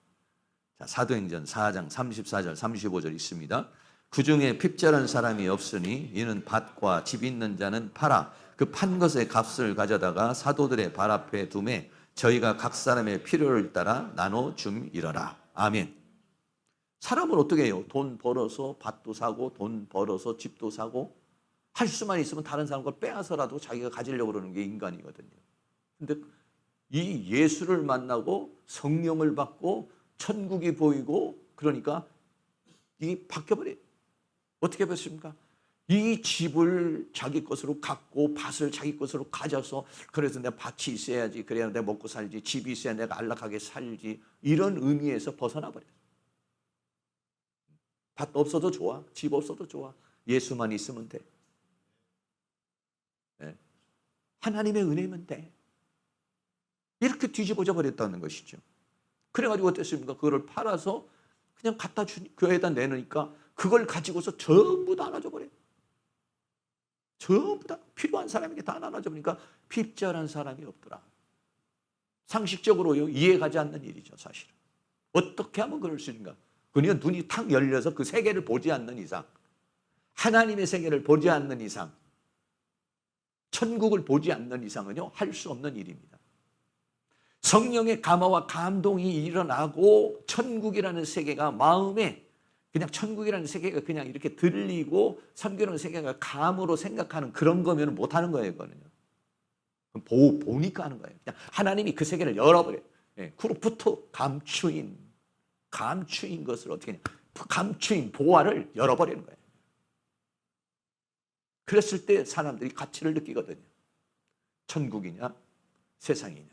자, 사도행전 4장 34절 35절 있습니다. 그 중에 핍절한 사람이 없으니 이는 밭과 집 있는 자는 팔아 그 판 것의 값을 가져다가 사도들의 발 앞에 두매 저희가 각 사람의 필요를 따라 나눠 줌이러라. 아멘. 사람은 어떻게 해요? 돈 벌어서 밭도 사고 돈 벌어서 집도 사고 할 수만 있으면 다른 사람 걸 빼앗아라도 자기가 가지려고 그러는 게 인간이거든요. 근데 이 예수를 만나고 성령을 받고 천국이 보이고 그러니까 이게 바뀌어버려요. 어떻게 됐습니까? 이 집을 자기 것으로 갖고 밭을 자기 것으로 가져서, 그래서 내 밭이 있어야지, 그래야 내가 먹고 살지, 집이 있어야 내가 안락하게 살지, 이런 의미에서 벗어나 버려요. 밭 없어도 좋아, 집 없어도 좋아, 예수만 있으면 돼. 네. 하나님의 은혜면 돼. 이렇게 뒤집어져 버렸다는 것이죠. 그래가지고 어땠습니까? 그거를 팔아서 그냥 갖다 교회에다 내놓으니까 그걸 가지고서 전부 다 나눠줘 버려요. 전부 다 필요한 사람에게 다 나눠줘 버리니까 핍절한 사람이 없더라. 상식적으로요, 이해가지 않는 일이죠, 사실은. 어떻게 하면 그럴 수 있는가? 그러니까 눈이 탁 열려서 그 세계를 보지 않는 이상, 하나님의 세계를 보지 않는 이상, 천국을 보지 않는 이상은요, 할 수 없는 일입니다. 성령의 감화와 감동이 일어나고 천국이라는 세계가 마음에, 그냥 천국이라는 세계가 그냥 이렇게 들리고 선교라는 세계가 감으로 생각하는 그런 거면 못하는 거예요, 그거는요. 보니까 하는 거예요. 그냥 하나님이 그 세계를 열어버려요. 그로부터 감추인 것을 어떻게 하냐, 감추인 보화를 열어버리는 거예요. 그랬을 때 사람들이 가치를 느끼거든요. 천국이냐 세상이냐,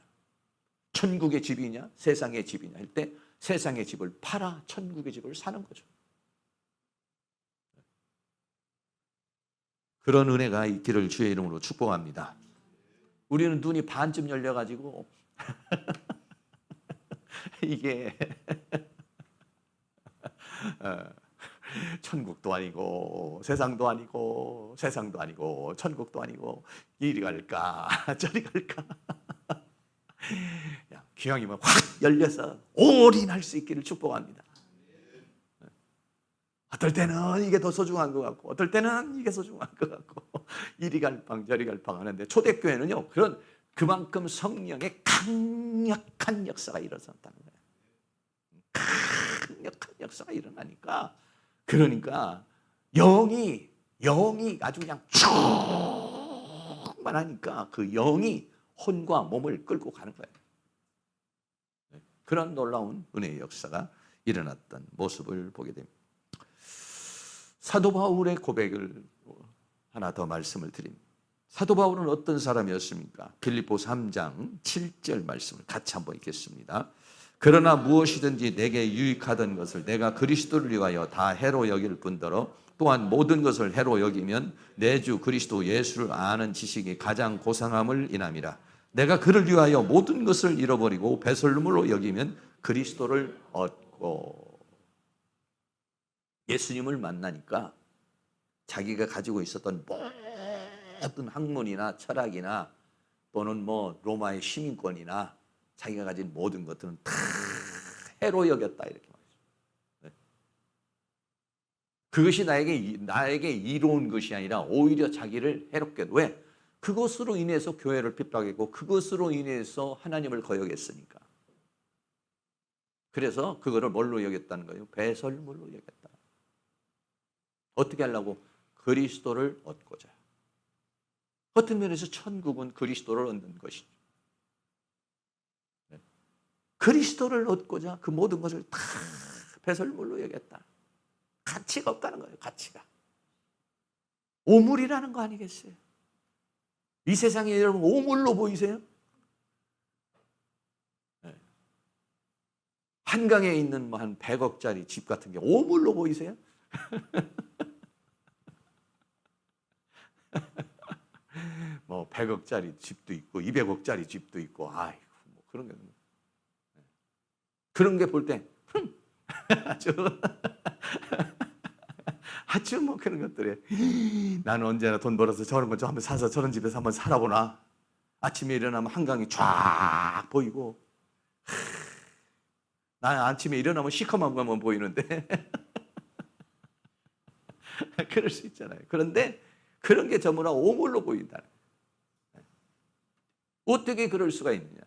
천국의 집이냐 세상의 집이냐 할 때 세상의 집을 팔아 천국의 집을 사는 거죠. 그런 은혜가 있기를 주의 이름으로 축복합니다. 우리는 눈이 반쯤 열려가지고 이게 천국도 아니고 세상도 아니고 세상도 아니고 천국도 아니고 이리 갈까 저리 갈까. 귀향이면 확 열려서 올인할 수 있기를 축복합니다. 어떨 때는 이게 더 소중한 것 같고 어떨 때는 이게 소중한 것 같고 이리 갈팡 저리 갈팡 하는데, 초대교회는요 그만큼 성령의 강력한 역사가 일어났다는 거예요. 강력한 역사가 일어나니까, 그러니까 영이 아주 그냥 충만하니까 그 영이 혼과 몸을 끌고 가는 거예요. 그런 놀라운 은혜의 역사가 일어났던 모습을 보게 됩니다. 사도 바울의 고백을 하나 더 말씀을 드립니다. 사도 바울은 어떤 사람이었습니까? 빌립보 3장 7절 말씀을 같이 한번 읽겠습니다. 그러나 무엇이든지 내게 유익하던 것을 내가 그리스도를 위하여 다 해로 여길 뿐더러 또한 모든 것을 해로 여기면 내 주 그리스도 예수를 아는 지식이 가장 고상함을 인함이라. 내가 그를 위하여 모든 것을 잃어버리고 배설물로 여기면 그리스도를 얻고. 예수님을 만나니까 자기가 가지고 있었던 모든 학문이나 철학이나 또는 뭐 로마의 시민권이나 자기가 가진 모든 것들은 다 해로 여겼다, 이렇게 말이죠. 그것이 나에게 이로운 것이 아니라 오히려 자기를 해롭게. 왜? 그것으로 인해서 교회를 핍박했고 그것으로 인해서 하나님을 거역했으니까. 그래서 그거를 뭘로 여겼다는 거예요? 배설물로 여겼다. 어떻게 하려고? 그리스도를 얻고자. 어떤 면에서 천국은 그리스도를 얻는 것이죠. 그리스도를 얻고자 그 모든 것을 다 배설물로 여겼다. 가치가 없다는 거예요. 가치가. 오물이라는 거 아니겠어요? 이 세상에 여러분 오물로 보이세요? 한강에 있는 뭐 한 100억짜리 집 같은 게 오물로 보이세요? 뭐 100억짜리 집도 있고 200억짜리 집도 있고 아이고 뭐 그런 게 볼 때 아주 뭐 그런 것들에 나는 언제나 돈 벌어서 저런 거 좀 한번 사서 저런 집에서 한번 살아보나. 아침에 일어나면 한강이 쫙 보이고 난 아침에 일어나면 시커먼 것만 보이는데 그럴 수 있잖아요. 그런데 그런 게 전부 다 오물로 보인다. 어떻게 그럴 수가 있느냐?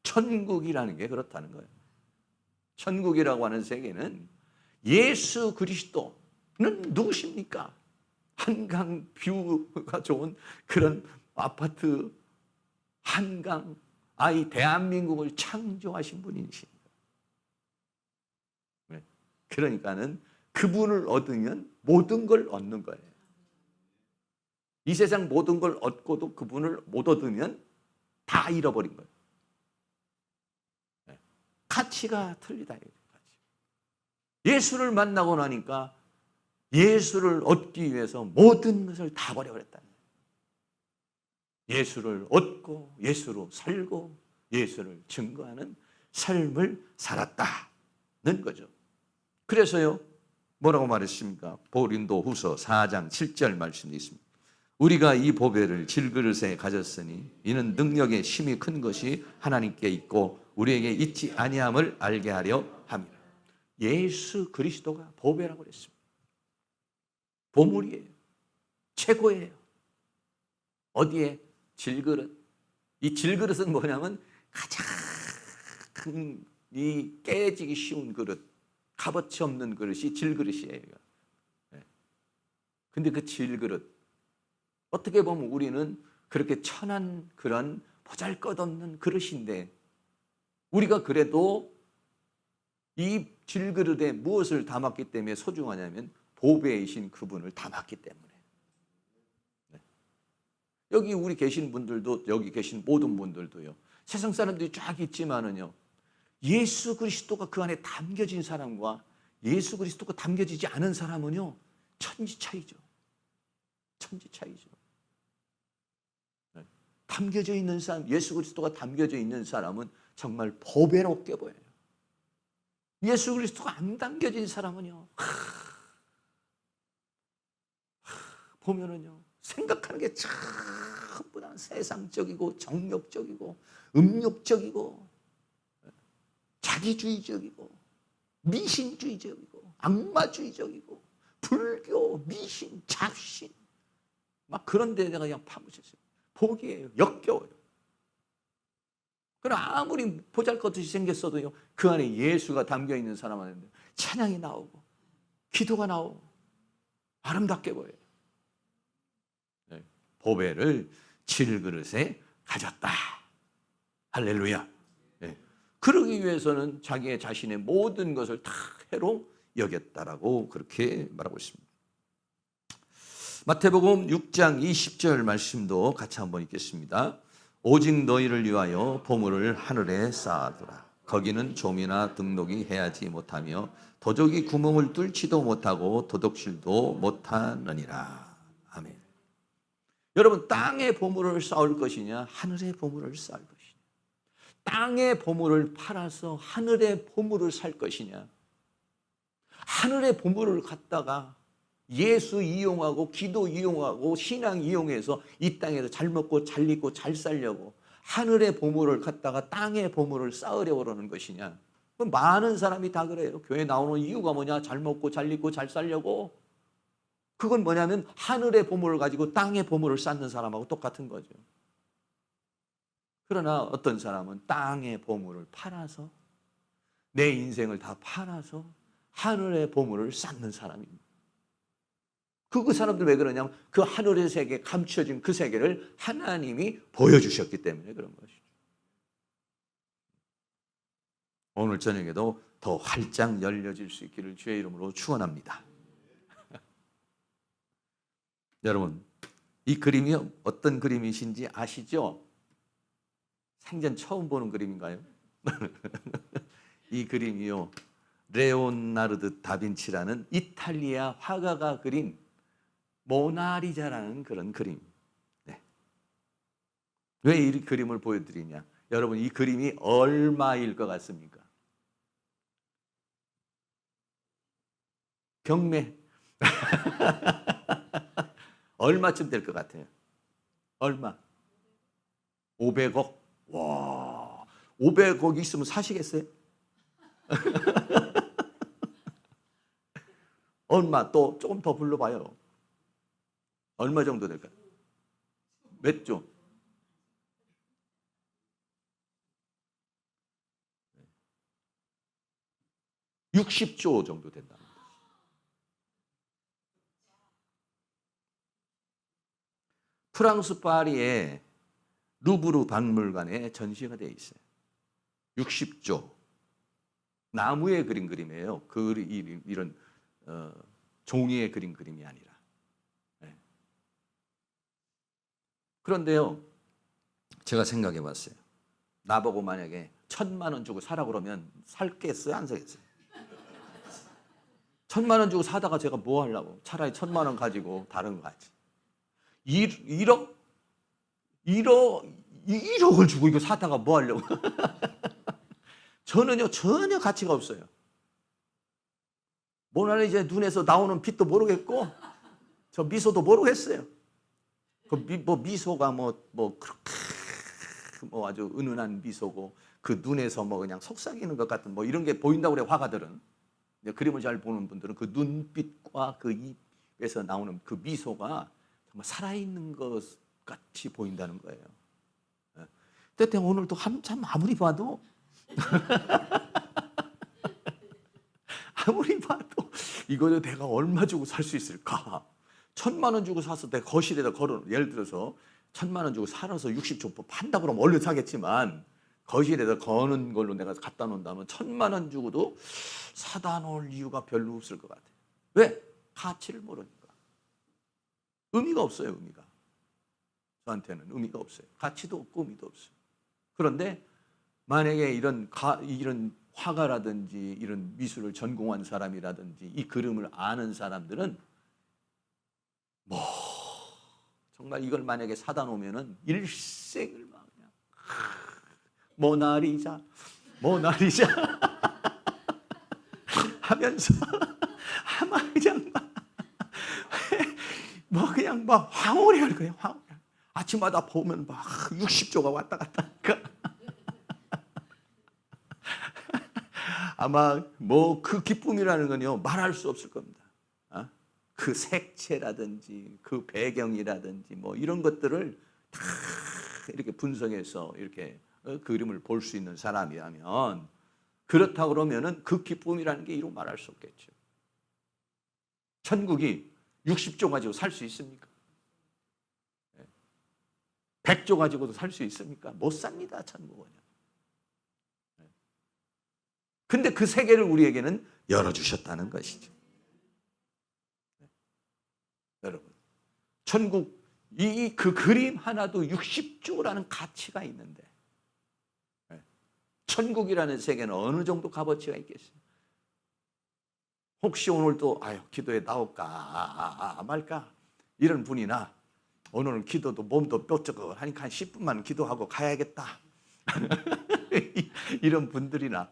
천국이라는 게 그렇다는 거예요. 천국이라고 하는 세계는 예수 그리스도는 누구십니까? 한강 뷰가 좋은 그런 아파트, 한강, 이 대한민국을 창조하신 분이십니다. 그러니까는 그분을 얻으면 모든 걸 얻는 거예요. 이 세상 모든 걸 얻고도 그분을 못 얻으면 다 잃어버린 거예요. 가치가 틀리다. 예수를 만나고 나니까 예수를 얻기 위해서 모든 것을 다 버려버렸다는 거예요. 예수를 얻고 예수로 살고 예수를 증거하는 삶을 살았다는 거죠. 그래서요, 뭐라고 말했습니까? 고린도 후서 4장 7절 말씀이 있습니다. 우리가 이 보배를 질그릇에 가졌으니 이는 능력의 힘이 큰 것이 하나님께 있고 우리에게 있지 아니함을 알게 하려 함이라. 예수 그리스도가 보배라고 그랬습니다. 보물이에요. 최고예요. 어디에? 질그릇. 이 질그릇은 뭐냐면 가장 이 깨지기 쉬운 그릇, 값어치 없는 그릇이 질그릇이에요. 근데 그 질그릇, 어떻게 보면 우리는 그렇게 천한 그런 보잘것없는 그릇인데 우리가 그래도 이 질그릇에 무엇을 담았기 때문에 소중하냐면 보배이신 그분을 담았기 때문에. 여기 우리 계신 분들도, 여기 계신 모든 분들도요, 세상 사람들이 쫙 있지만은요, 예수 그리스도가 그 안에 담겨진 사람과 예수 그리스도가 담겨지지 않은 사람은요, 천지 차이죠. 천지 차이죠. 담겨져 있는 사람, 예수 그리스도가 담겨져 있는 사람은 정말 보배롭게 보여요. 예수 그리스도가 안 담겨진 사람은요, 보면은요, 생각하는 게 전부 다 세상적이고 정욕적이고 음욕적이고 자기주의적이고 미신주의적이고 악마주의적이고 불교, 미신, 잡신 막 그런 데다가 그냥 파묻혔어요. 복이에요. 역겨워요. 그럼 아무리 보잘것없이 생겼어도요, 그 안에 예수가 담겨있는 사람한테 찬양이 나오고 기도가 나오고 아름답게 보여요. 네. 보배를 질그릇에 가졌다. 할렐루야. 네. 그러기 위해서는 자기의 자신의 모든 것을 다 해로 여겼다라고 그렇게 말하고 있습니다. 마태복음 6장 20절 말씀도 같이 한번 읽겠습니다. 오직 너희를 위하여 보물을 하늘에 쌓아두라. 거기는 좀이나 등록이 해하지 못하며 도적이 구멍을 뚫지도 못하고 도둑질도 못하느니라. 아멘. 여러분, 땅의 보물을 쌓을 것이냐, 하늘의 보물을 쌓을 것이냐. 땅의 보물을 팔아서 하늘의 보물을 살 것이냐, 하늘의 보물을 갖다가 예수 이용하고 기도 이용하고 신앙 이용해서 이 땅에서 잘 먹고 잘 입고 잘 살려고 하늘의 보물을 갖다가 땅의 보물을 쌓으려고 그러는 것이냐. 많은 사람이 다 그래요. 교회 나오는 이유가 뭐냐? 잘 먹고 잘 입고 잘 살려고. 그건 뭐냐면 하늘의 보물을 가지고 땅의 보물을 쌓는 사람하고 똑같은 거죠. 그러나 어떤 사람은 땅의 보물을 팔아서 내 인생을 다 팔아서 하늘의 보물을 쌓는 사람입니다. 그 사람들 왜 그러냐면 그 하늘의 세계에 감추어진 그 세계를 하나님이 보여주셨기 때문에 그런 것이죠. 오늘 저녁에도 더 활짝 열려질 수 있기를 주의 이름으로 축원합니다. 여러분, 이 그림이 어떤 그림이신지 아시죠? 생전 처음 보는 그림인가요? 이 그림이요, 레오나르도 다빈치라는 이탈리아 화가가 그린 모나리자라는 그런 그림. 네. 왜 이 그림을 보여드리냐? 여러분, 이 그림이 얼마일 것 같습니까? 경매. 얼마쯤 될 것 같아요? 얼마? 500억? 와, 500억 있으면 사시겠어요? 얼마? 또 조금 더 불러봐요. 얼마 정도 될까요? 몇 조? 60조 정도 된다. 프랑스 파리의 루브르 박물관에 전시가 되어 있어요. 60조. 나무에 그린 그림이에요. 이런 종이에 그린 그림이 아니라. 네. 그런데요, 제가 생각해 봤어요. 나보고 만약에 1,000만 원 주고 사라 그러면 살겠어요? 안 사겠어요? 1,000만 원 주고 사다가 제가 뭐 하려고? 차라리 1,000만 원 가지고 다른 거 하지. 1억을 주고 이거 사다가 뭐 하려고? 저는요, 전혀 가치가 없어요. 모나리자 눈에서 나오는 빛도 모르겠고, 저 미소도 모르겠어요. 미소가 그렇게 아주 은은한 미소고, 그 눈에서 그냥 속삭이는 것 같은 이런 게 보인다고 그래, 화가들은. 그림을 잘 보는 분들은 그 눈빛과 그 입에서 나오는 그 미소가 정말 살아있는 것 같이 보인다는 거예요. 때때 오늘도 한참 아무리 봐도 이거를 내가 얼마 주고 살 수 있을까? 1,000만 원 주고 사서 내 거실에다 걸어, 예를 들어서 1,000만 원 주고 살아서 60조 판다 그러면 얼른 사겠지만 거실에다 거는 걸로 내가 갖다 놓는다면 1,000만 원 주고도 사다 놓을 이유가 별로 없을 것 같아요. 왜? 가치를 모르니까. 의미가 없어요, 의미가. 저한테는 의미가 없어요. 가치도 없고 의미도 없어요. 그런데 만약에 이런 화가라든지 이런 미술을 전공한 사람이라든지 이 그림을 아는 사람들은 정말 이걸 만약에 사다 놓으면은 일생을 막 그냥 모나리자 하면서 아마 그냥 막 황홀해할 거예요. 아침마다 보면 막 60조가 왔다 갔다 하니까 아마 그 기쁨이라는 건요 말할 수 없을 겁니다. 그 색채라든지 그 배경이라든지 이런 것들을 다 이렇게 분석해서 이렇게 그림을 볼 수 있는 사람이라면, 그렇다 그러면은 그 기쁨이라는 게 이루 말할 수 없겠죠. 천국이 60조 가지고 살 수 있습니까? 100조 가지고도 살 수 있습니까? 못 삽니다, 천국은요. 근데 그 세계를 우리에게는 열어주셨다는 것이죠. 여러분, 천국, 그 그림 하나도 60조라는 가치가 있는데, 천국이라는 세계는 어느 정도 값어치가 있겠어요? 혹시 오늘도 기도에 나올까 말까 이런 분이나, 오늘은 기도도 몸도 뾰족하니까 한 10분만 기도하고 가야겠다 이런 분들이나,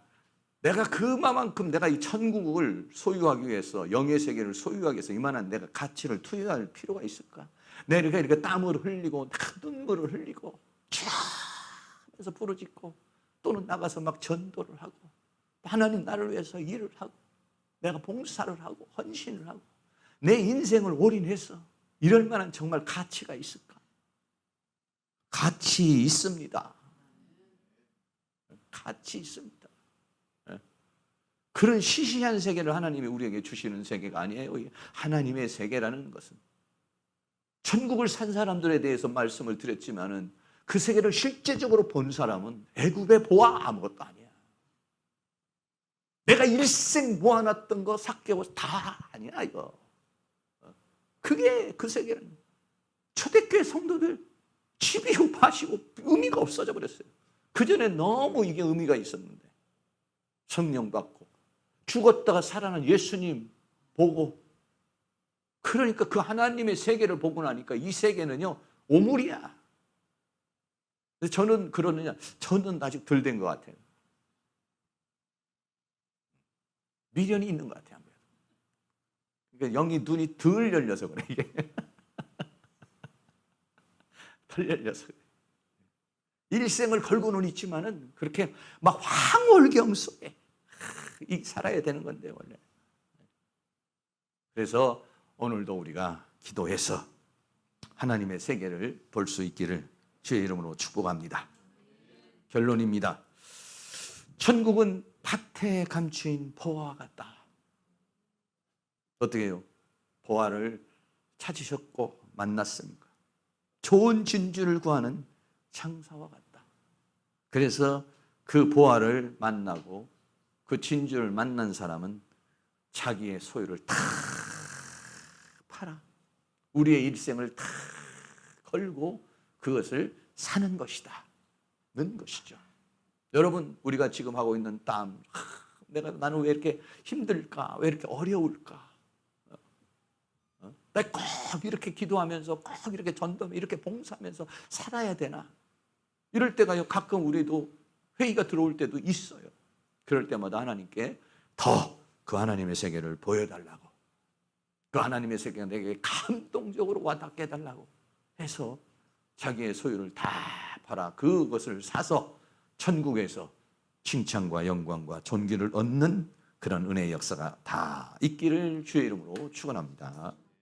내가 그만큼 내가 이 천국을 소유하기 위해서, 영의 세계를 소유하기 위해서 이만한 내가 가치를 투여할 필요가 있을까? 내가 이렇게 땀을 흘리고 눈물을 흘리고 쫙 하면서 부르짖고, 또는 나가서 막 전도를 하고 하나님 나를 위해서 일을 하고 내가 봉사를 하고 헌신을 하고 내 인생을 올인해서 이럴 만한 정말 가치가 있을까? 가치 있습니다. 가치 있습니다. 그런 시시한 세계를 하나님이 우리에게 주시는 세계가 아니에요. 하나님의 세계라는 것은 천국을 산 사람들에 대해서 말씀을 드렸지만은 그 세계를 실제적으로 본 사람은 애굽의 보아 아무것도 아니야. 내가 일생 모아놨던 거 삭개고 다 아니야 이거. 그게 그 세계는 초대교회 성도들 집이고 밭이고 의미가 없어져 버렸어요. 그전에 너무 이게 의미가 있었는데 성령 받고 죽었다가 살아난 예수님 보고 그러니까 그 하나님의 세계를 보고 나니까 이 세계는요 오물이야. 저는 그러느냐? 저는 아직 덜 된 것 같아요. 미련이 있는 것 같아요. 그러니까 영이 눈이 덜 열려서 그래 이게. 덜 열려서 그래. 일생을 걸고는 있지만은 그렇게 막 황홀경 속에 살아야 되는 건데 원래. 그래서 오늘도 우리가 기도해서 하나님의 세계를 볼 수 있기를 주의 이름으로 축복합니다. 결론입니다. 천국은 밭에 감추인 보화와 같다. 어떻게 해요? 보화를 찾으셨고 만났습니까? 좋은 진주를 구하는 창사와 같다. 그래서 그 보화를 만나고 그 진주를 만난 사람은 자기의 소유를 다 팔아 우리의 일생을 다 걸고 그것을 사는 것이다. 는 것이죠. 여러분 우리가 지금 하고 있는 땀 나는 왜 이렇게 힘들까? 왜 이렇게 어려울까? 나 꼭 이렇게 기도하면서 꼭 이렇게 전도하면서 이렇게 봉사하면서 살아야 되나? 이럴 때가 가끔 우리도 회의가 들어올 때도 있어요. 그럴 때마다 하나님께 더 그 하나님의 세계를 보여달라고 그 하나님의 세계가 내게 감동적으로 와닿게 해달라고 해서 자기의 소유를 다 팔아 그것을 사서 천국에서 칭찬과 영광과 존귀를 얻는 그런 은혜의 역사가 다 있기를 주의 이름으로 축원합니다.